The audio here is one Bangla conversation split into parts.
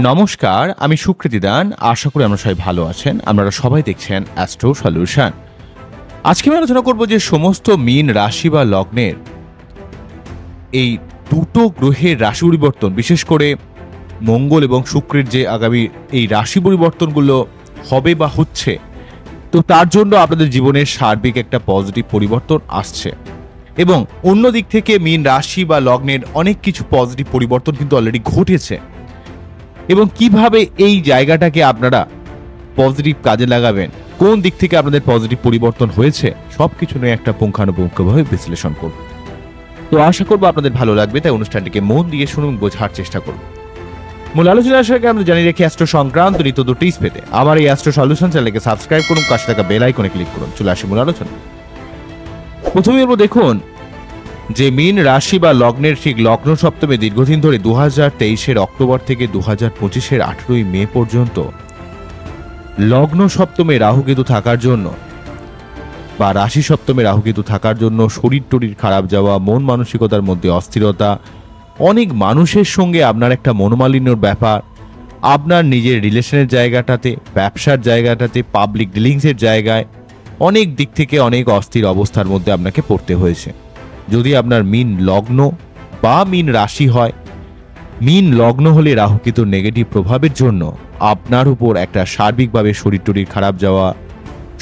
নমস্কার, আমি সুকৃতি দান। আশা করি আমরা সবাই ভালো আছেন। আপনারা সবাই দেখছেন অ্যাস্ট্রো সলিউশন। আজকে আমি আলোচনা করব যে সমস্ত মীন রাশি বা লগ্নের এই দুটো গ্রহের রাশি পরিবর্তন, বিশেষ করে মঙ্গল এবং শুক্রের যে আগামী এই রাশি পরিবর্তনগুলো হবে বা হচ্ছে, তো তার জন্য আপনাদের জীবনের সার্বিক একটা পজিটিভ পরিবর্তন আসছে। এবং অন্য দিক থেকে মীন রাশি বা লগ্নের অনেক কিছু পজিটিভ পরিবর্তন কিন্তু অলরেডি ঘটেছে। এবং কিভাবে এই জায়গাটাকে আপনারা পজিটিভ কাজে লাগাবেন, কোন দিক থেকে আপনাদের পজিটিভ পরিবর্তন হয়েছে, সবকিছু নিয়ে একটা পুঙ্খানুপুঙ্খভাবে বিশ্লেষণ করব। তো আশা করবো আপনাদের ভালো লাগবে, তাই অনুষ্ঠানটিকে মন দিয়ে শুনুন, বোঝার চেষ্টা করুন। মূল আলোচনা আসার আমরা জানিয়ে রেখে অ্যাস্ট্রো সংক্রান্ত নিত্য টিপস পেতে আমার এই অ্যাস্ট্রো সলিউশন চ্যানেলকে সাবস্ক্রাইব করুন, পাশে থাকা বেল আইকনে ক্লিক করুন। চলে আসি মূল আলোচনা। প্রথমে দেখুন যে মীন রাশি বা লগ্নের ঠিক লগ্ন সপ্তমে দীর্ঘদিন ধরে 2023 অক্টোবর থেকে 2025 18 মে পর্যন্ত লগ্ন সপ্তমে রাহুকেতু থাকার জন্য বা রাশি সপ্তমে রাহুকেতু থাকার জন্য শরীর টরির খারাপ যাওয়া, মন মানসিকতার মধ্যে অস্থিরতা, অনেক মানুষের সঙ্গে আপনার একটা মনোমালিন্যর ব্যাপার, আপনার নিজের রিলেশনের জায়গাটাতে, ব্যবসার জায়গাটাতে, পাবলিক ডিলিংসের জায়গায় অনেক দিক থেকে অনেক অস্থির অবস্থার মধ্যে আপনাকে পড়তে হয়েছে। যদি আপনার মীন লগ্ন বা মীন রাশি হয়, মীন লগ্ন হলে রাহুকেতুর নেগেটিভ প্রভাবের জন্য আপনার উপর একটা সার্বিকভাবে শরীর টরির খারাপ যাওয়া,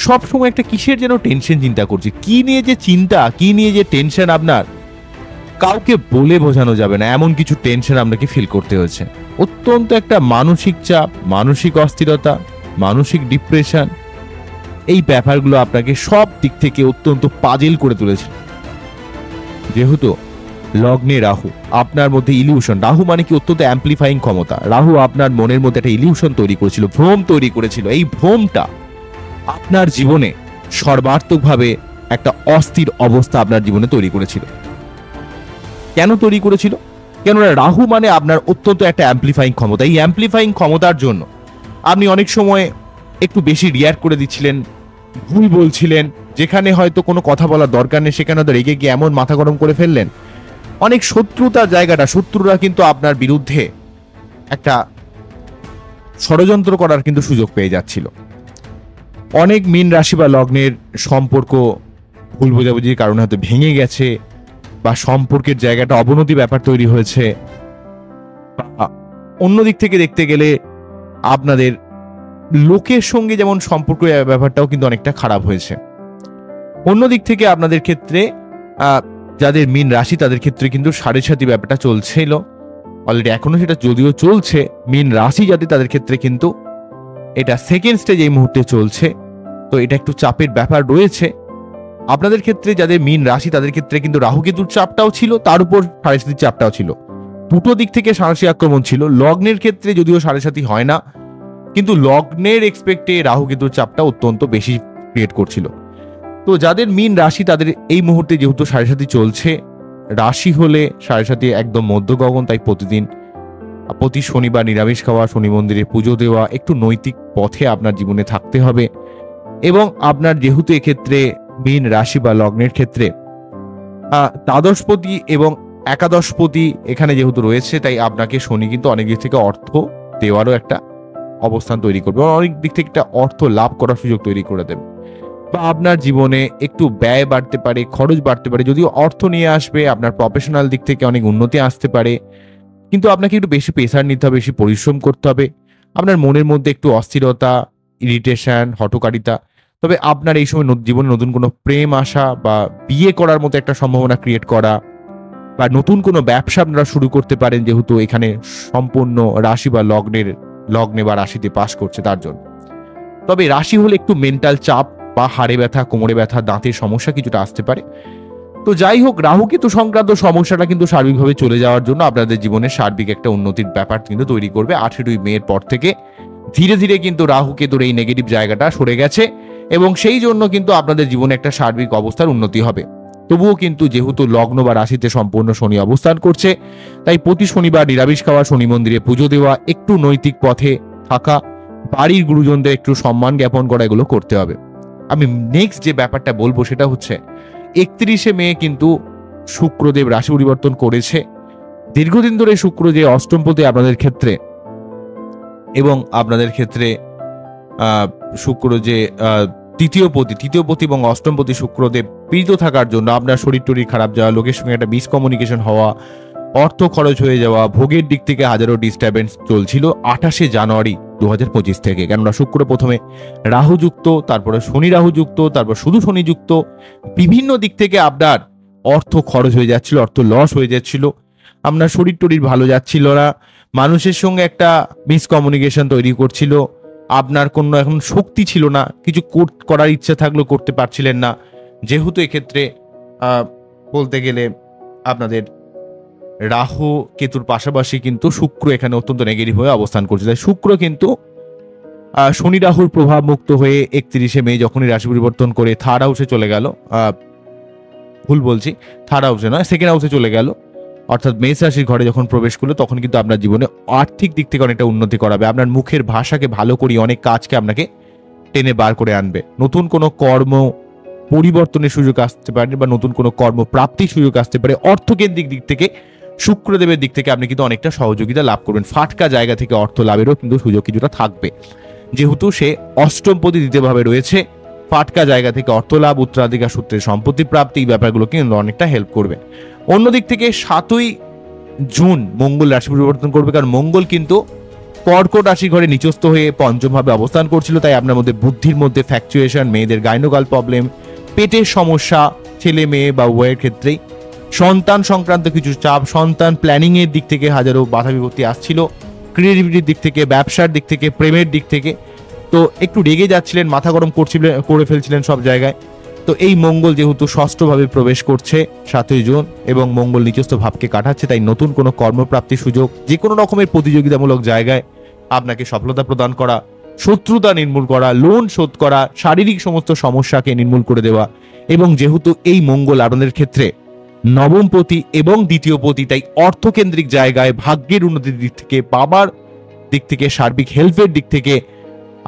সবসময় একটা কিসের যেন টেনশন চিন্তা করছে, কি নিয়ে যে চিন্তা, কি নিয়ে যে টেনশন, আপনার কাউকে বলে বোঝানো যাবে না, এমন কিছু টেনশন আপনাকে ফিল করতে হয়েছে। অত্যন্ত একটা মানসিক চাপ, মানসিক অস্থিরতা, মানসিক ডিপ্রেশন, এই ব্যাপারগুলো আপনাকে সব দিক থেকে অত্যন্ত পাজেল করে তুলেছে। যেহেতু লগ্নে রাহু, আপনার মধ্যে ইলিউশন, রাহু মানে কি অত্যন্ত অ্যাম্পলিফাইং ক্ষমতা, রাহু আপনার মনের মধ্যে একটা ইলিউশন তৈরি করেছিল, ভ্রম তৈরি করেছিল। এই ভ্রমটা আপনার জীবনে সর্বাত্মকভাবে একটা অস্থির অবস্থা আপনার জীবনে তৈরি করেছিল। কেন তৈরি করেছিল? কেননা রাহু মানে আপনার অত্যন্ত একটা অ্যাম্পলিফাইং ক্ষমতা। এই অ্যাম্পলিফাইং ক্ষমতার জন্য আপনি অনেক সময় একটু বেশি রিয়াক্ট করে দিচ্ছিলেন, ভুল বলছিলেন, যেখানে হয়তো কোনো কথা বলার দরকার নেই সেখানে হয়তো রেগে গিয়ে এমন মাথা গরম করে ফেললেন। অনেক শত্রুতার জায়গাটা, শত্রুরা কিন্তু আপনার বিরুদ্ধে একটা ষড়যন্ত্র করার কিন্তু সুযোগ পেয়ে যাচ্ছিল। অনেক মীন রাশি বা লগ্নের সম্পর্ক ভুল বোঝাবুঝির কারণে হয়তো ভেঙে গেছে, বা সম্পর্কের জায়গাটা অবনতি ব্যাপার তৈরি হয়েছে। অন্যদিক থেকে দেখতে গেলে আপনাদের লোকের সঙ্গে যেমন সম্পর্ক ব্যাপারটাও কিন্তু অনেকটা খারাপ হয়েছে। অন্যদিক থেকে আপনাদের ক্ষেত্রে যাদের মীন রাশি তাদের ক্ষেত্রে কিন্তু সাড়ে সাতি ব্যাপারটা চলছিল অলরেডি, এখনো সেটা যদিও চলছে। মীন রাশি যাদের তাদের ক্ষেত্রে কিন্তু এটা সেকেন্ড স্টেজ এই মুহূর্তে চলছে, তো এটা একটু চাপের ব্যাপার রয়েছে। আপনাদের ক্ষেত্রে যাদের মীন রাশি তাদের ক্ষেত্রে কিন্তু রাহুকেতুর চাপটাও ছিল, তার উপর সাড়ে সাতির চাপটাও ছিল, দুটো দিক থেকে সাড়ে আক্রমণ ছিল। লগ্নের ক্ষেত্রে যদিও সাড়ে সাতি হয় না, কিন্তু লগ্নের এক্সপেক্টে রাহুকেতুর চাপটা অত্যন্ত বেশি ক্রিয়েট করছিল। তো যাদের মীন রাশি তাদের এই মুহূর্তে যেহেতু সাড়ে সাতি চলছে, রাশি হলে সাড়ে সাতি একদম মধ্য গগন, তাই প্রতি শনিবার নিরামিষ খাওয়া, শনি মন্দিরে পুজো দেওয়া, একটু নৈতিক পথে আপনার জীবনে থাকতে হবে। এবং আপনার যেহেতু এক্ষেত্রে মীন রাশি বা লগ্নের ক্ষেত্রে দ্বাদশপতি এবং একাদশপতি এখানে যেহেতু রয়েছে, তাই আপনাকে শনি কিন্তু অনেক দিক থেকে অর্থ দেওয়ারও একটা অবস্থান তৈরি করবে, অনেক দিক থেকে একটা অর্থ লাভ করার সুযোগ তৈরি করে দেবে। বা আপনার জীবনে একটু ব্যয় বাড়তে পারে, খরচ বাড়তে পারে, যদিও অর্থ নিয়ে আসবে, আপনার প্রফেশনাল দিক থেকে অনেক উন্নতি আসতে পারে, কিন্তু আপনাকে একটু বেশি প্রেসার নিতে হবে, বেশি পরিশ্রম করতে হবে। আপনার মনের মধ্যে একটু অস্থিরতা, ইরিটেশন, হঠকারিতা, তবে আপনার এই সময় জীবনে নতুন কোনো প্রেম আসা বা বিয়ে করার মতো একটা সম্ভাবনা ক্রিয়েট করা, বা নতুন কোনো ব্যবসা আপনারা শুরু করতে পারেন, যেহেতু এখানে সম্পূর্ণ রাশি বা লগ্নে বা রাশিতে পাস করছে তার জন্য। তবে রাশি হলে একটু মেন্টাল চাপ বা হাড়ে ব্যথা, কোমরে ব্যথা, দাঁতের সমস্যা কিছুটা আসতে পারে। তো যাই হোক, রাহুকেতু সংক্রান্ত সমস্যাটা কিন্তু সার্বিকভাবে চলে যাওয়ার জন্য আপনাদের জীবনে সার্বিক একটা উন্নতির ব্যাপার কিন্তু তৈরি করবে। 18 মের পর থেকে ধীরে ধীরে কিন্তু রাহুকেতুর এই নেগেটিভ জায়গাটা সরে গেছে, এবং সেই জন্য কিন্তু আপনাদের জীবনে একটা সার্বিক অবস্থার উন্নতি হবে। তবুও কিন্তু যেহেতু লগ্ন বা রাশিতে সম্পূর্ণ শনি অবস্থান করছে, তাই প্রতি শনিবার নিরামিষ খাওয়া, শনি মন্দিরে পুজো দেওয়া, একটু নৈতিক পথে থাকা, বাড়ির গুরুজনদের একটু সম্মান জ্ঞাপন করা, এগুলো করতে হবে। আমি নেক্সট যে ব্যাপারটা বলবো সেটা হচ্ছে 31 মে কিন্তু শুক্রদেব রাশি পরিবর্তন করেছে। দীর্ঘদিন ধরে শুক্র যে অষ্টমপতি আপনাদের ক্ষেত্রে এবং আপনাদের ক্ষেত্রে শুক্র যে তৃতীয় পতি এবং অষ্টম পতি শুক্রদেব পীড়িত থাকার জন্য আপনার শরীর টরীর খারাপ যাওয়া, লোকের সঙ্গে একটা মিসকমিউনিকেশন হওয়া, অর্থ খরচ হয়ে যাওয়া, ভোগের দিক থেকে হাজারো ডিস্টারবেন্স চলছিল 28শে জানুয়ারি 2025 থেকে। কেননা শুক্র প্রথমে রাহুযুক্ত, তারপরে শনি রাহুযুক্ত, তারপর শুধু শনিযুক্ত, বিভিন্ন দিক থেকে আপনার অর্থ খরচ হয়ে যাচ্ছিল, অর্থ লস হয়ে যাচ্ছিল, আপনার শরীর টরীর ভালো যাচ্ছিল না, মানুষের সঙ্গে একটা মিসকমিউনিকেশন তৈরি করছিল, আপনার কোনো এখন শক্তি ছিল না, কিছু করার ইচ্ছা থাকলেও করতে পারছিলেন না। যেহেতু এক্ষেত্রে বলতে গেলে আপনাদের রাহু কেতুর পাশাপাশি কিন্তু শুক্র এখানে অত্যন্ত নেগেটিভ হয়ে অবস্থান করছে। তাই শুক্র কিন্তু শনি রাহুর প্রভাব মুক্ত হয়ে 31শে মে যখনই রাশি পরিবর্তন করে থার্ড হাউসে চলে গেল, ভুল বলছি, থার্ড হাউসে নয়, সেকেন্ড হাউসে চলে গেল, অর্থাৎ মেষ রাশির ঘরে যখন প্রবেশ করলো তখন কিন্তু আপনার জীবনে আর্থিক দিক থেকে অনেকটা উন্নতি করাবে। আপনার মুখের ভাষাকে ভালো করি অনেক কাজকে আপনাকে টেনে বার করে আনবে। নতুন কোনো কর্ম পরিবর্তনের সুযোগ আসতে পারে বা নতুন কোনো কর্ম প্রাপ্তির সুযোগ আসতে পারে। অর্থকেন্দ্রিক দিক থেকে শুক্রদেবের দিক থেকে আপনি কিন্তু অনেকটা সহযোগিতা লাভ করবেন। ফাটকা জায়গা থেকে অর্থ লাভেরও কিন্তু সুযোগ কিছুটা থাকবে, যেহেতু সে অষ্টমপতি দ্বিতীয়ভাবে রয়েছে। ফাটকা জায়গা থেকে অর্থ লাভ, উত্তরাধিকার সূত্রে সম্পত্তি প্রাপ্তি, এই ব্যাপারগুলো কিন্তু অনেকটা হেল্প করবে। অন্যদিক থেকে 7ই জুন মঙ্গল রাশি পরিবর্তন করবে, কারণ মঙ্গল কিন্তু কর্কট রাশি ঘরে নিচস্থ হয়ে পঞ্চমভাবে অবস্থান করছিল। তাই আপনার মধ্যে বুদ্ধির মধ্যে ফ্যাকচুয়েশন, মেয়েদের গাইনোকাল প্রবলেম, পেটের সমস্যা, ছেলে মেয়ে বা উভয়ের ক্ষেত্রেই সন্তান সংক্রান্ত কিছু চাপ, সন্তান প্ল্যানিং এর দিক থেকে হাজারো বাধা বিপত্তি আসছিল, ক্রিয়েটিভিটির দিক থেকে, ব্যবসার দিক থেকে, প্রেমের দিক থেকে। তো একটু রেগে যাচ্ছিলেন, মাথা গরম করে ফেলছিলেন সব জায়গায়। তো এই মঙ্গল যেহেতু ষষ্ঠভাবে প্রবেশ করছে 7ই জুন এবং মঙ্গল নিচস্থ ভাবকে কাটাচ্ছে, তাই নতুন কোনো কর্মপ্রাপ্তির সুযোগ, যে কোনো রকমের প্রতিযোগিতামূলক জায়গায় আপনাকে সফলতা প্রদান করা, শত্রুতা নির্মূল করা, লোন শোধ করা, শারীরিক সমস্ত সমস্যাকে নির্মূল করে দেওয়া। এবং যেহেতু এই মঙ্গল আপনাদের ক্ষেত্রে নবমপতি এবং দ্বিতীয়পতি, তাই অর্থকেন্দ্রিক জায়গায় ভাগ্যের উন্নতির দিক থেকে, বাবার দিক থেকে, সার্বিক হেলথের দিক থেকে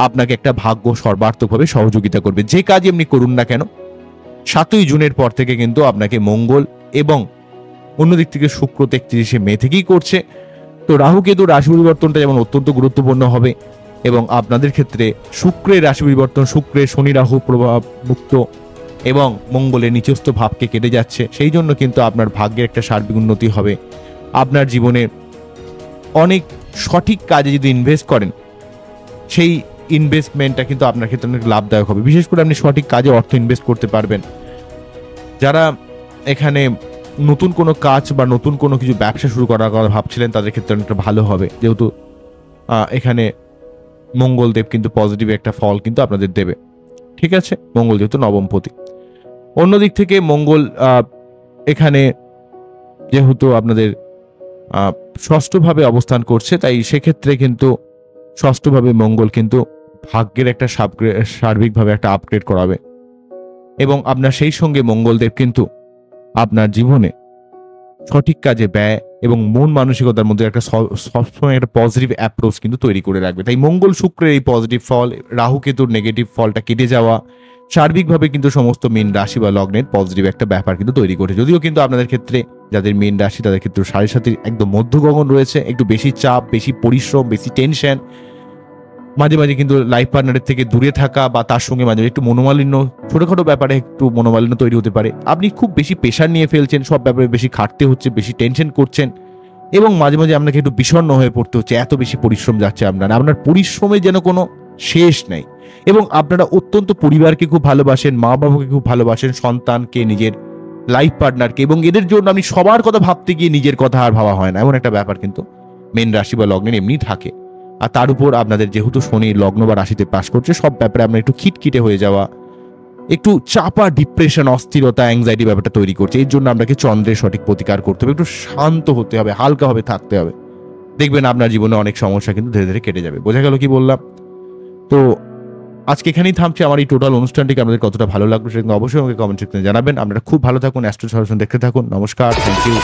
আপনাকে একটা ভাগ্য সর্বার্থকভাবে সহযোগিতা করবে। যে কাজই আপনি করুন না কেন 7ই জুনের পর থেকে কিন্তু আপনাকে মঙ্গল এবং অন্যদিক থেকে শুক্র 31শে মে থেকেই করছে। তো রাহু কেতু রাশি পরিবর্তনটা যেমন অত্যন্ত গুরুত্বপূর্ণ হবে এবং আপনাদের ক্ষেত্রে শুক্রের রাশি পরিবর্তন, শুক্রের শনি রাহু প্রভাব মুক্ত এবং মঙ্গলের নিচস্থ ভাবকে কেটে যাচ্ছে, সেই জন্য কিন্তু আপনার ভাগ্যের একটা সার্বিক উন্নতি হবে। আপনার জীবনে অনেক সঠিক কাজে যদি ইনভেস্ট করেন, সেই ইনভেস্টমেন্টটা কিন্তু আপনার ক্ষেত্রে অনেক লাভদায়ক হবে। বিশেষ করে আপনি সঠিক কাজে অর্থ ইনভেস্ট করতে পারবেন। যারা এখানে নতুন কোনো কাজ বা নতুন কোনো কিছু ব্যবসা শুরু করার কথা ভাবছিলেন, তাদের ক্ষেত্রে অনেকটা ভালো হবে, যেহেতু এখানে মঙ্গলদেব কিন্তু পজিটিভ একটা ফল কিন্তু আপনাদের দেবে। ঠিক আছে, মঙ্গল যেহেতু নবমপতি। অন্যদিক থেকে মঙ্গল এখানে যেহেতু আপনাদের ষষ্ঠভাবে অবস্থান করছে, তাই সেক্ষেত্রে কিন্তু ষষ্ঠভাবে মঙ্গল কিন্তু ভাগ্যের একটা সার্বিকভাবে একটা আপগ্রেড করাবে এবং আপনার সেই সঙ্গে মঙ্গলদেব কিন্তু আপনার জীবনে সঠিক কাজে ব্যয় এবং মন মানসিকতার মধ্যে একটা সবসময় একটা পজিটিভ অ্যাপ্রোচ কিন্তু তৈরি করে রাখবে। তাই মঙ্গল শুক্রের এই পজিটিভ ফল, রাহু কেতুর নেগেটিভ ফলটা কেটে যাওয়া সার্বিকভাবে কিন্তু সমস্ত মীন রাশি বা লগ্নের পজিটিভ একটা ব্যাপার কিন্তু তৈরি করে। যদিও কিন্তু আপনাদের ক্ষেত্রে যাদের মীন রাশি, তাদের ক্ষেত্রে 7.5 একদম মধ্যগগন রয়েছে, একটু বেশি চাপ, বেশি পরিশ্রম, বেশি টেনশন, মাঝে মাঝে কিন্তু লাইফ পার্টনারের থেকে দূরে থাকা বা তার সঙ্গে মাঝে একটু মনোমালিন্য, ছোটখাটো ব্যাপারে একটু মনোমালিন্য তৈরি হতে পারে। আপনি খুব বেশি প্রেশার নিয়ে ফেলছেন, সব ব্যাপারে বেশি খাটতে হচ্ছে, বেশি টেনশন করছেন এবং মাঝে মাঝে আপনাকে একটু বিষণ্ণ হয়ে পড়তে হচ্ছে, এত বেশি পরিশ্রম যাচ্ছে আপনার পরিশ্রমে যেন কোনো শেষ নেই। এবং আপনারা অত্যন্ত পরিবারকে খুব ভালোবাসেন, মা বাবাকে খুব ভালোবাসেন, সন্তানকে, নিজের লাইফ পার্টনারকে, এবং এদের জন্য আপনি সবার কথা ভাবতে গিয়ে নিজের কথা আর ভাবা হয় না, এমন একটা ব্যাপার কিন্তু মীন রাশি বা লগ্নের এমনি থাকে। আর তার উপর আপনাদের যেহেতু শনি লগ্ন বা রাশিতে পাস করছে, সব ব্যাপারে আপনার একটু খিটখিটে হয়ে যাওয়া, একটু চাপা, ডিপ্রেশন, অস্থিরতা, অ্যাংজাইটি ব্যাপারটা তৈরি করছে। এর জন্য আপনাকে চন্দ্রের সঠিক প্রতিকার করতে হবে, একটু শান্ত হতে হবে, হালকাভাবে থাকতে হবে। দেখবেন আপনার জীবনে অনেক সমস্যা কিন্তু ধীরে ধীরে কেটে যাবে। বোঝা গেল কি বললাম? তো আজকে এখানেই থামছে। আমার এই টোটাল অনুষ্ঠানটিকে আপনাদের কতটা ভালো লাগলো সেটা অবশ্যই আমাকে কমেন্ট সেকশনে জানাবেন। আপনারা খুব ভালো থাকুন, অ্যাস্ট্রো সলিউশন দেখতে থাকুন। নমস্কার, থ্যাংক ইউ।